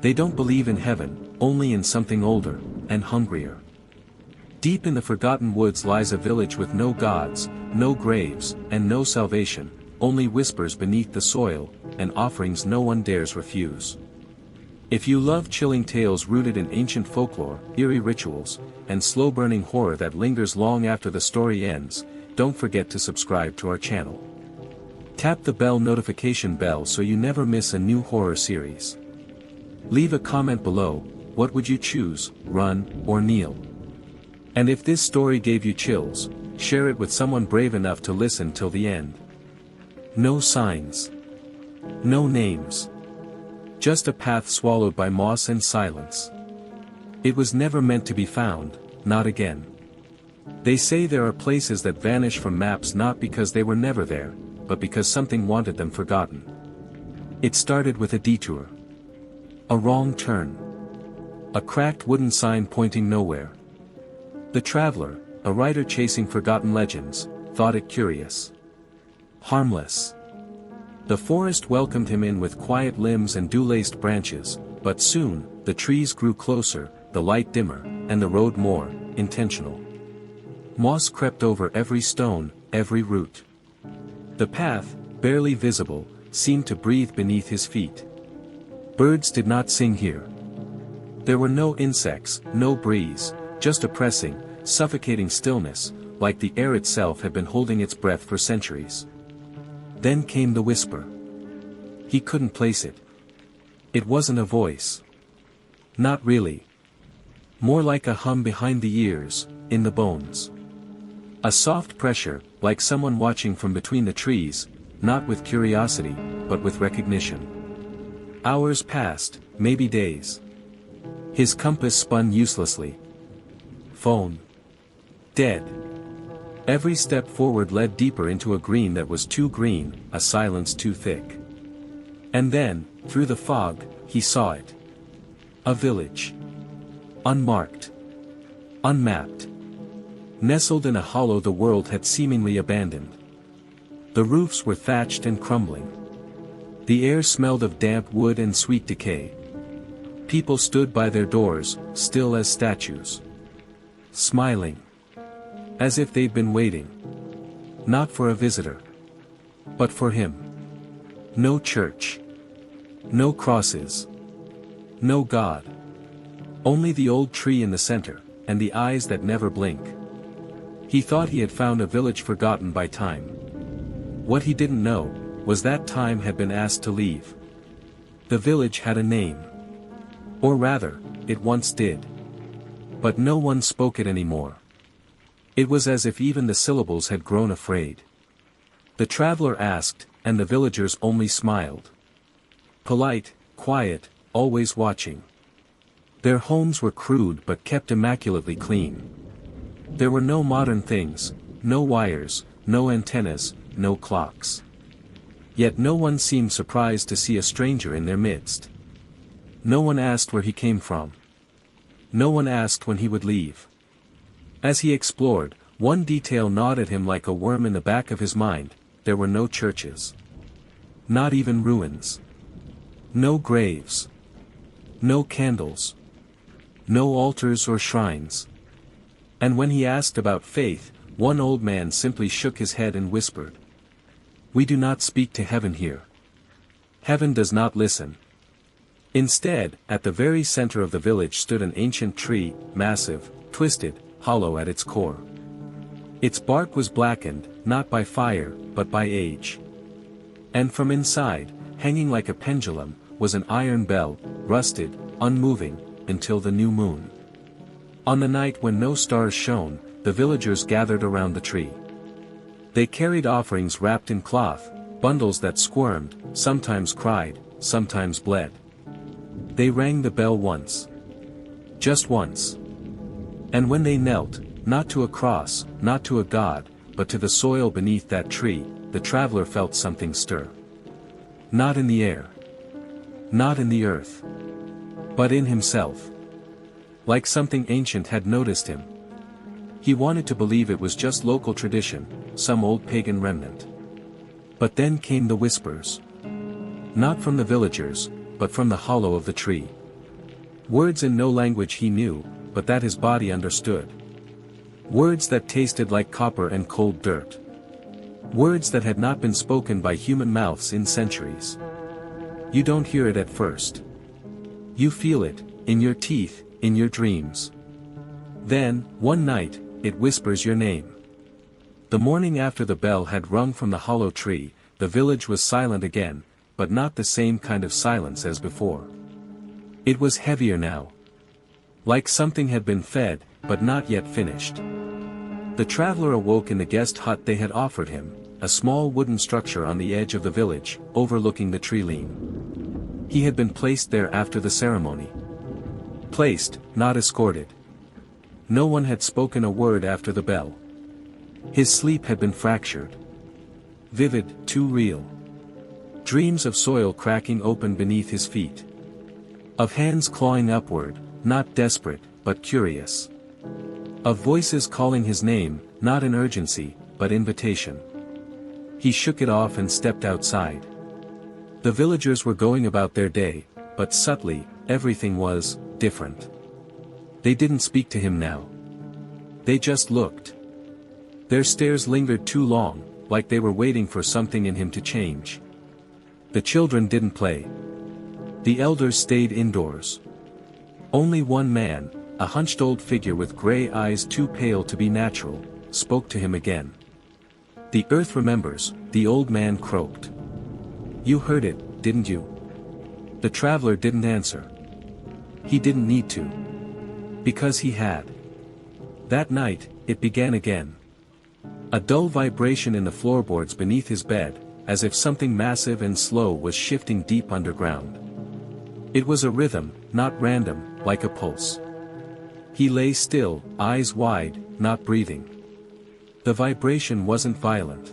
They don't believe in heaven, only in something older, and hungrier. Deep in the forgotten woods lies a village with no gods, no graves, and no salvation, only whispers beneath the soil, and offerings no one dares refuse. If you love chilling tales rooted in ancient folklore, eerie rituals, and slow-burning horror that lingers long after the story ends, don't forget to subscribe to our channel. Tap the bell notification bell so you never miss a new horror series. Leave a comment below, what would you choose, run or kneel? And if this story gave you chills, share it with someone brave enough to listen till the end. No signs. No names. Just a path swallowed by moss and silence. It was never meant to be found, not again. They say there are places that vanish from maps not because they were never there, but because something wanted them forgotten. It started with a detour. A wrong turn. A cracked wooden sign pointing nowhere. The traveler, a writer chasing forgotten legends, thought it curious. Harmless. The forest welcomed him in with quiet limbs and dew-laced branches, but soon, the trees grew closer, the light dimmer, and the road more intentional. Moss crept over every stone, every root. The path, barely visible, seemed to breathe beneath his feet. Birds did not sing here. There were no insects, no breeze, just a pressing, suffocating stillness, like the air itself had been holding its breath for centuries. Then came the whisper. He couldn't place it. It wasn't a voice. Not really. More like a hum behind the ears, in the bones. A soft pressure, like someone watching from between the trees, not with curiosity, but with recognition. Hours passed, maybe days. His compass spun uselessly. Phone. Dead. Every step forward led deeper into a green that was too green, a silence too thick. And then, through the fog, he saw it. A village. Unmarked. Unmapped. Nestled in a hollow the world had seemingly abandoned. The roofs were thatched and crumbling. The air smelled of damp wood and sweet decay. People stood by their doors, still as statues. Smiling. As if they'd been waiting. Not for a visitor. But for him. No church. No crosses. No God. Only the old tree in the center, and the eyes that never blink. He thought he had found a village forgotten by time. What he didn't know, was that time had been asked to leave. The village had a name. Or rather, it once did. But no one spoke it anymore. It was as if even the syllables had grown afraid. The traveler asked, and the villagers only smiled. Polite, quiet, always watching. Their homes were crude but kept immaculately clean. There were no modern things, no wires, no antennas, no clocks. Yet no one seemed surprised to see a stranger in their midst. No one asked where he came from. No one asked when he would leave. As he explored, one detail gnawed at him like a worm in the back of his mind: there were no churches. Not even ruins. No graves. No candles. No altars or shrines. And when he asked about faith, one old man simply shook his head and whispered, "We do not speak to heaven here. Heaven does not listen." Instead, at the very center of the village stood an ancient tree, massive, twisted, hollow at its core. Its bark was blackened, not by fire, but by age. And from inside, hanging like a pendulum, was an iron bell, rusted, unmoving, until the new moon. On the night when no stars shone, the villagers gathered around the tree. They carried offerings wrapped in cloth, bundles that squirmed, sometimes cried, sometimes bled. They rang the bell once. Just once. And when they knelt, not to a cross, not to a god, but to the soil beneath that tree, the traveler felt something stir. Not in the air. Not in the earth. But in himself. Like something ancient had noticed him. He wanted to believe it was just local tradition, some old pagan remnant. But then came the whispers. Not from the villagers, but from the hollow of the tree. Words in no language he knew, but that his body understood. Words that tasted like copper and cold dirt. Words that had not been spoken by human mouths in centuries. You don't hear it at first. You feel it, in your teeth, in your dreams. Then, one night, it whispers your name. The morning after the bell had rung from the hollow tree, the village was silent again, but not the same kind of silence as before. It was heavier now. Like something had been fed, but not yet finished. The traveler awoke in the guest hut they had offered him, a small wooden structure on the edge of the village, overlooking the tree-line. He had been placed there after the ceremony. Placed, not escorted. No one had spoken a word after the bell. His sleep had been fractured. Vivid, too real. Dreams of soil cracking open beneath his feet. Of hands clawing upward, not desperate, but curious. Of voices calling his name, not in urgency, but invitation. He shook it off and stepped outside. The villagers were going about their day, but subtly, everything was different. They didn't speak to him now. They just looked. Their stares lingered too long, like they were waiting for something in him to change. The children didn't play. The elders stayed indoors. Only one man, a hunched old figure with gray eyes too pale to be natural, spoke to him again. "The earth remembers," the old man croaked. "You heard it, didn't you?" The traveler didn't answer. He didn't need to. Because he had. That night, it began again. A dull vibration in the floorboards beneath his bed, as if something massive and slow was shifting deep underground. It was a rhythm, not random, like a pulse. He lay still, eyes wide, not breathing. The vibration wasn't violent.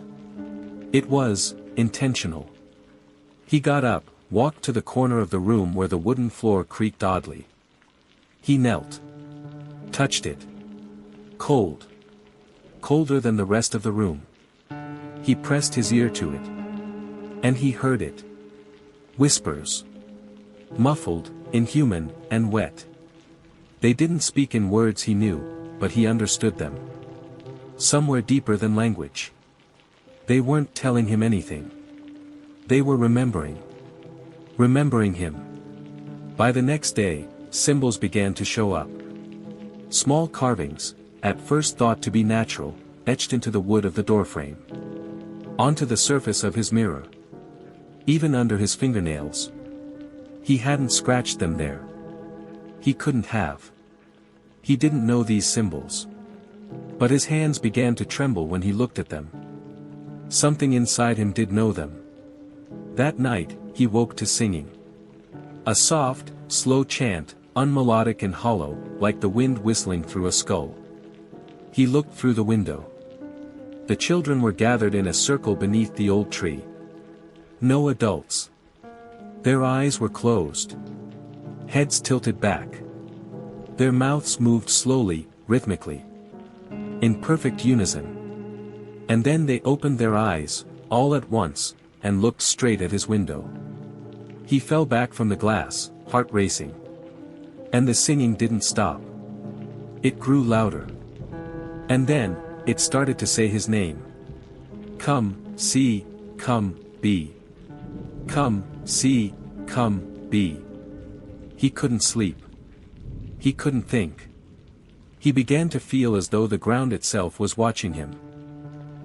It was intentional. He got up, walked to the corner of the room where the wooden floor creaked oddly. He knelt. Touched it. Cold. Colder than the rest of the room. He pressed his ear to it. And he heard it. Whispers. Muffled, inhuman, and wet. They didn't speak in words he knew, but he understood them. Somewhere deeper than language. They weren't telling him anything. They were remembering. Remembering him. By the next day, symbols began to show up. Small carvings, at first thought to be natural, etched into the wood of the doorframe. Onto the surface of his mirror. Even under his fingernails. He hadn't scratched them there. He couldn't have. He didn't know these symbols. But his hands began to tremble when he looked at them. Something inside him did know them. That night, he woke to singing. A soft, slow chant, unmelodic and hollow, like the wind whistling through a skull. He looked through the window. The children were gathered in a circle beneath the old tree. No adults. Their eyes were closed. Heads tilted back. Their mouths moved slowly, rhythmically. In perfect unison. And then they opened their eyes, all at once, and looked straight at his window. He fell back from the glass, heart racing. And the singing didn't stop. It grew louder. And then, it started to say his name. Come, see, come, be. Come, see, come, be. He couldn't sleep. He couldn't think. He began to feel as though the ground itself was watching him.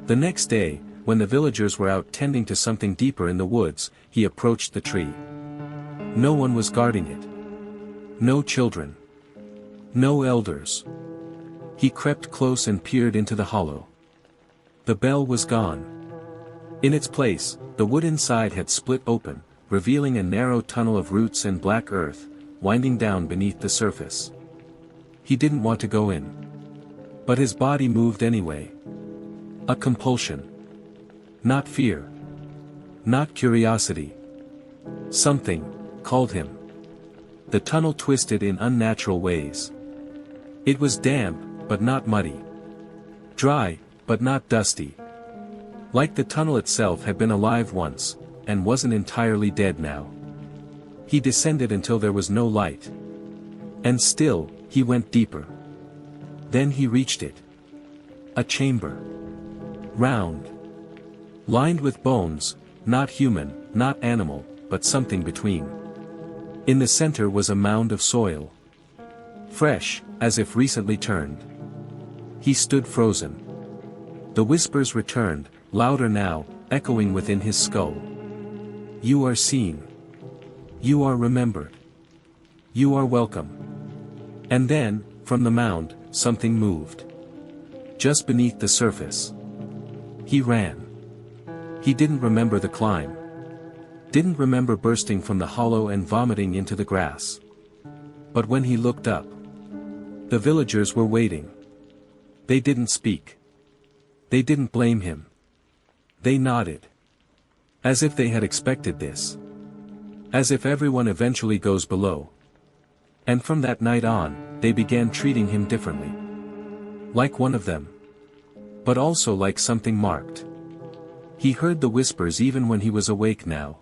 The next day, when the villagers were out tending to something deeper in the woods, he approached the tree. No one was guarding it. No children. No elders. He crept close and peered into the hollow. The bell was gone. In its place, the wood inside had split open, revealing a narrow tunnel of roots and black earth, winding down beneath the surface. He didn't want to go in. But his body moved anyway. A compulsion. Not fear. Not curiosity. Something called him. The tunnel twisted in unnatural ways. It was damp, but not muddy. Dry, but not dusty. Like the tunnel itself had been alive once, and wasn't entirely dead now. He descended until there was no light. And still, he went deeper. Then he reached it. A chamber. Round. Lined with bones, not human, not animal, but something between. In the center was a mound of soil. Fresh, as if recently turned. He stood frozen. The whispers returned, louder now, echoing within his skull. You are seen. You are remembered. You are welcome. And then, from the mound, something moved. Just beneath the surface. He ran. He didn't remember the climb. Didn't remember bursting from the hollow and vomiting into the grass. But when he looked up, the villagers were waiting. They didn't speak. They didn't blame him. They nodded. As if they had expected this. As if everyone eventually goes below. And from that night on, they began treating him differently. Like one of them. But also like something marked. He heard the whispers even when he was awake now.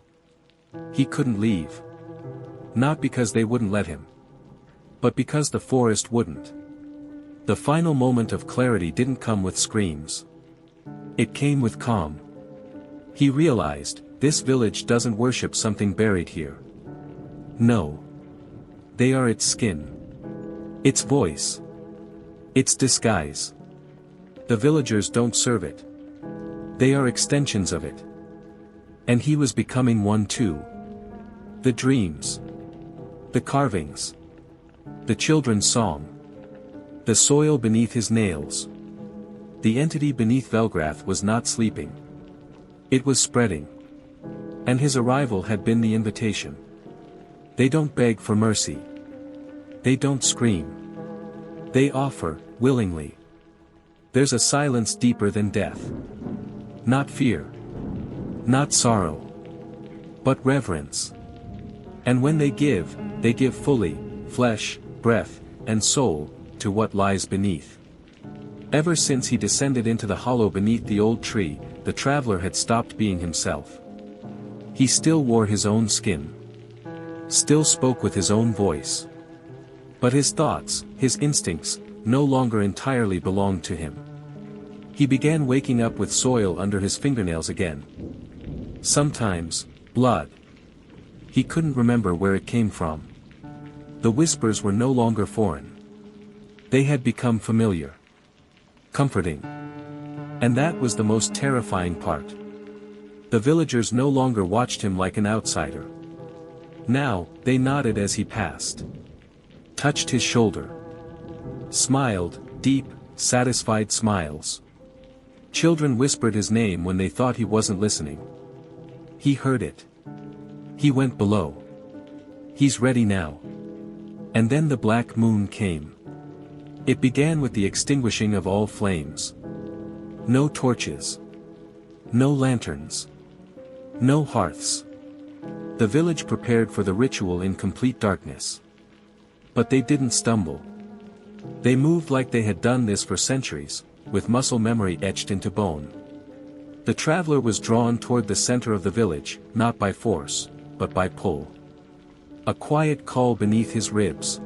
He couldn't leave. Not because they wouldn't let him. But because the forest wouldn't. The final moment of clarity didn't come with screams. It came with calm. He realized, this village doesn't worship something buried here. No. They are its skin. Its voice. Its disguise. The villagers don't serve it. They are extensions of it. And he was becoming one too. The dreams. The carvings. The children's song. The soil beneath his nails. The entity beneath Velgrath was not sleeping. It was spreading. And his arrival had been the invitation. They don't beg for mercy. They don't scream. They offer, willingly. There's a silence deeper than death. Not fear. Not sorrow. But reverence. And when they give fully, flesh, breath, and soul, to what lies beneath. Ever since he descended into the hollow beneath the old tree, the traveler had stopped being himself. He still wore his own skin. Still spoke with his own voice. But his thoughts, his instincts, no longer entirely belonged to him. He began waking up with soil under his fingernails again. Sometimes, blood. He couldn't remember where it came from. The whispers were no longer foreign. They had become familiar. Comforting. And that was the most terrifying part. The villagers no longer watched him like an outsider. Now, they nodded as he passed. Touched his shoulder. Smiled, deep, satisfied smiles. Children whispered his name when they thought he wasn't listening. He heard it. He went below. He's ready now. And then the black moon came. It began with the extinguishing of all flames. No torches. No lanterns. No hearths. The village prepared for the ritual in complete darkness. But they didn't stumble. They moved like they had done this for centuries, with muscle memory etched into bone. The traveler was drawn toward the center of the village, not by force, but by pull. A quiet call beneath his ribs.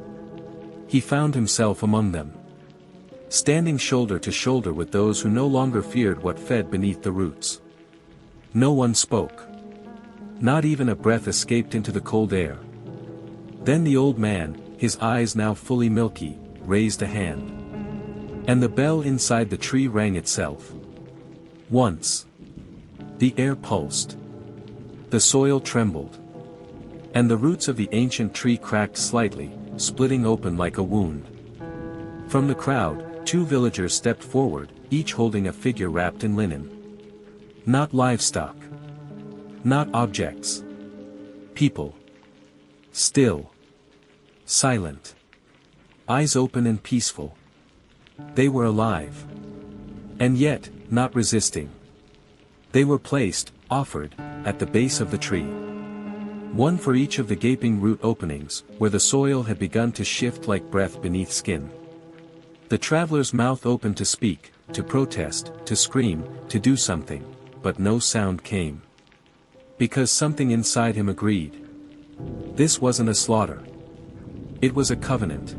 He found himself among them. Standing shoulder to shoulder with those who no longer feared what fed beneath the roots. No one spoke. Not even a breath escaped into the cold air. Then the old man, his eyes now fully milky, raised a hand. And the bell inside the tree rang itself. Once. The air pulsed. The soil trembled. And the roots of the ancient tree cracked slightly, splitting open like a wound. From the crowd, 2 villagers stepped forward, each holding a figure wrapped in linen. Not livestock. Not objects. People. Still. Silent. Eyes open and peaceful. They were alive. And yet, not resisting. They were placed, offered, at the base of the tree. One for each of the gaping root openings, where the soil had begun to shift like breath beneath skin. The traveler's mouth opened to speak, to protest, to scream, to do something, but no sound came. Because something inside him agreed. This wasn't a slaughter. It was a covenant.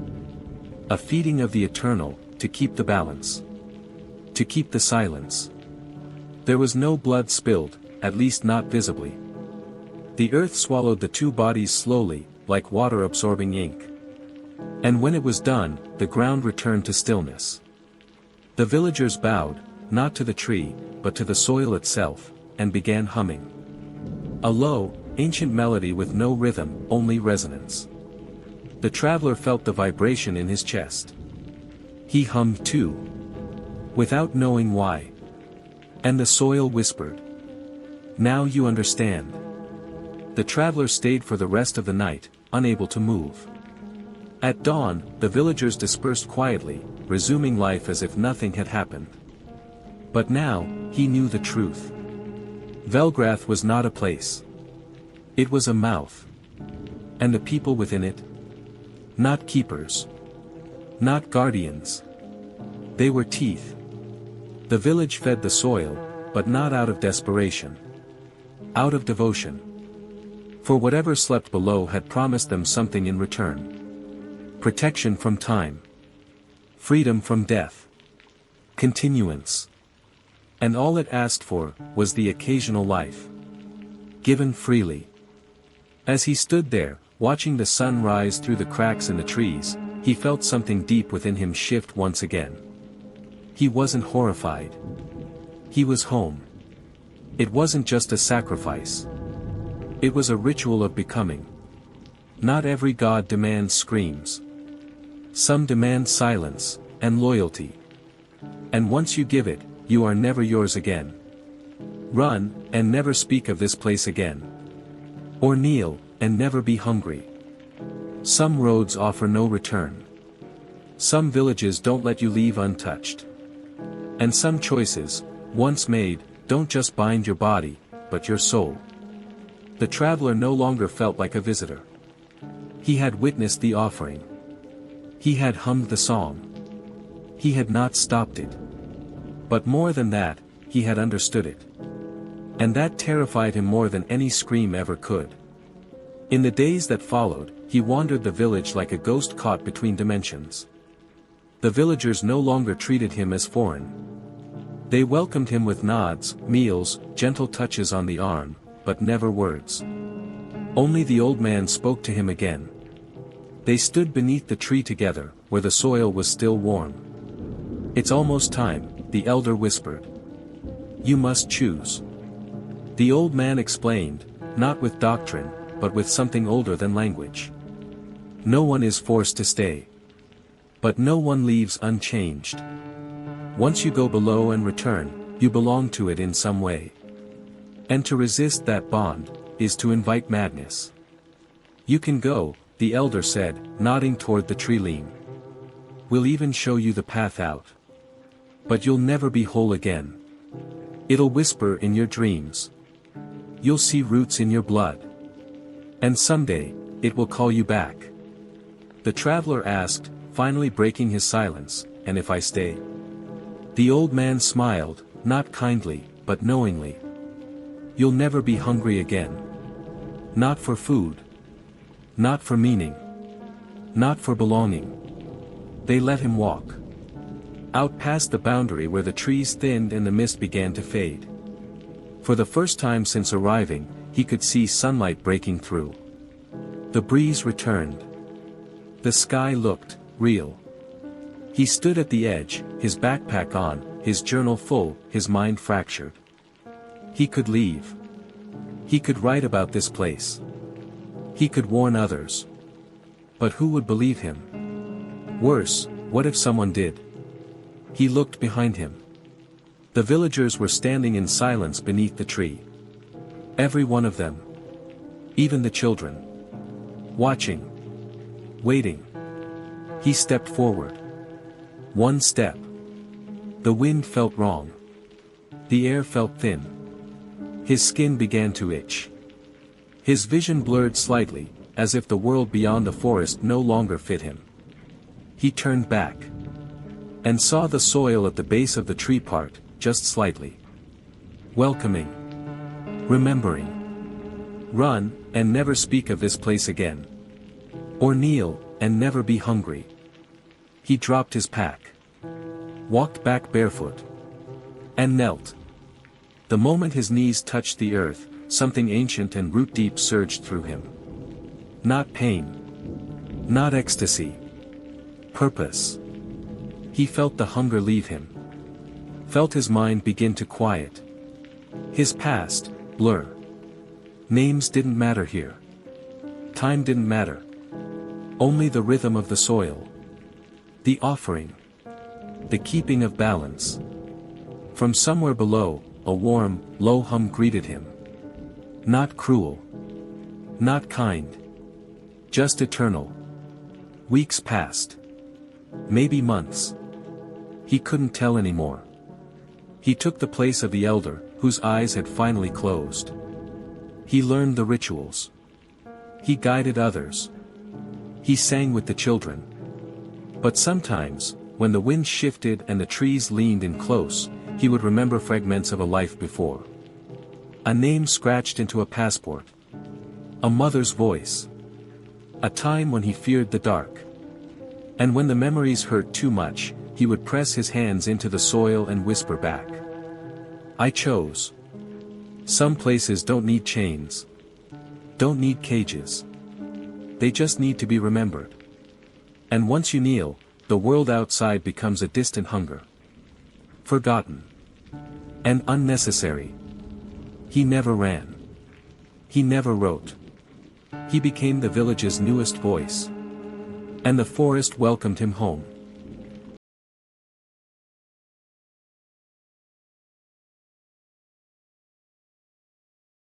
A feeding of the eternal, to keep the balance. To keep the silence. There was no blood spilled, at least not visibly. The earth swallowed the two bodies slowly, like water absorbing ink. And when it was done, the ground returned to stillness. The villagers bowed, not to the tree, but to the soil itself, and began humming. A low, ancient melody with no rhythm, only resonance. The traveler felt the vibration in his chest. He hummed too. Without knowing why. And the soil whispered. Now you understand. The traveler stayed for the rest of the night, unable to move. At dawn, the villagers dispersed quietly, resuming life as if nothing had happened. But now, he knew the truth. Velgrath was not a place. It was a mouth. And the people within it? Not keepers. Not guardians. They were teeth. The village fed the soil, but not out of desperation. Out of devotion. For whatever slept below had promised them something in return. Protection from time. Freedom from death. Continuance. And all it asked for, was the occasional life. Given freely. As he stood there, watching the sun rise through the cracks in the trees, he felt something deep within him shift once again. He wasn't horrified. He was home. It wasn't just a sacrifice. It was a ritual of becoming. Not every god demands screams. Some demand silence, and loyalty. And once you give it, you are never yours again. Run, and never speak of this place again. Or kneel, and never be hungry. Some roads offer no return. Some villages don't let you leave untouched. And some choices, once made, don't just bind your body, but your soul. The traveler no longer felt like a visitor. He had witnessed the offering. He had hummed the song. He had not stopped it. But more than that, he had understood it. And that terrified him more than any scream ever could. In the days that followed, he wandered the village like a ghost caught between dimensions. The villagers no longer treated him as foreign. They welcomed him with nods, meals, gentle touches on the arm, but never words. Only the old man spoke to him again. They stood beneath the tree together, where the soil was still warm. "It's almost time," the elder whispered. "You must choose." The old man explained, not with doctrine, but with something older than language. No one is forced to stay. But no one leaves unchanged. Once you go below and return, you belong to it in some way. And to resist that bond, is to invite madness. "You can go," the elder said, nodding toward the tree limb. "We'll even show you the path out. But you'll never be whole again. It'll whisper in your dreams. You'll see roots in your blood. And someday, it will call you back." The traveler asked, finally breaking his silence, "And if I stay?" The old man smiled, not kindly, but knowingly. "You'll never be hungry again. Not for food. Not for meaning. Not for belonging." They let him walk. Out past the boundary where the trees thinned and the mist began to fade. For the first time since arriving, he could see sunlight breaking through. The breeze returned. The sky looked real. He stood at the edge, his backpack on, his journal full, his mind fractured. He could leave. He could write about this place. He could warn others. But who would believe him? Worse, what if someone did? He looked behind him. The villagers were standing in silence beneath the tree. Every one of them. Even the children. Watching. Waiting. He stepped forward. One step. The wind felt wrong. The air felt thin. His skin began to itch. His vision blurred slightly, as if the world beyond the forest no longer fit him. He turned back. And saw the soil at the base of the tree part, just slightly. Welcoming. Remembering. Run, and never speak of this place again. Or kneel, and never be hungry. He dropped his pack, walked back barefoot, and knelt. The moment his knees touched the earth, something ancient and root-deep surged through him. Not pain. Not ecstasy. Purpose. He felt the hunger leave him. Felt his mind begin to quiet. His past, blur. Names didn't matter here. Time didn't matter. Only the rhythm of the soil. The offering. The keeping of balance. From somewhere below, a warm, low hum greeted him. Not cruel. Not kind. Just eternal. Weeks passed. Maybe months. He couldn't tell anymore. He took the place of the elder, whose eyes had finally closed. He learned the rituals. He guided others. He sang with the children. But sometimes, when the wind shifted and the trees leaned in close, he would remember fragments of a life before. A name scratched into a passport. A mother's voice. A time when he feared the dark. And when the memories hurt too much, he would press his hands into the soil and whisper back. I chose. Some places don't need chains. Don't need cages. They just need to be remembered. And once you kneel, the world outside becomes a distant hunger. Forgotten. And unnecessary. He never ran. He never wrote. He became the village's newest voice. And the forest welcomed him home.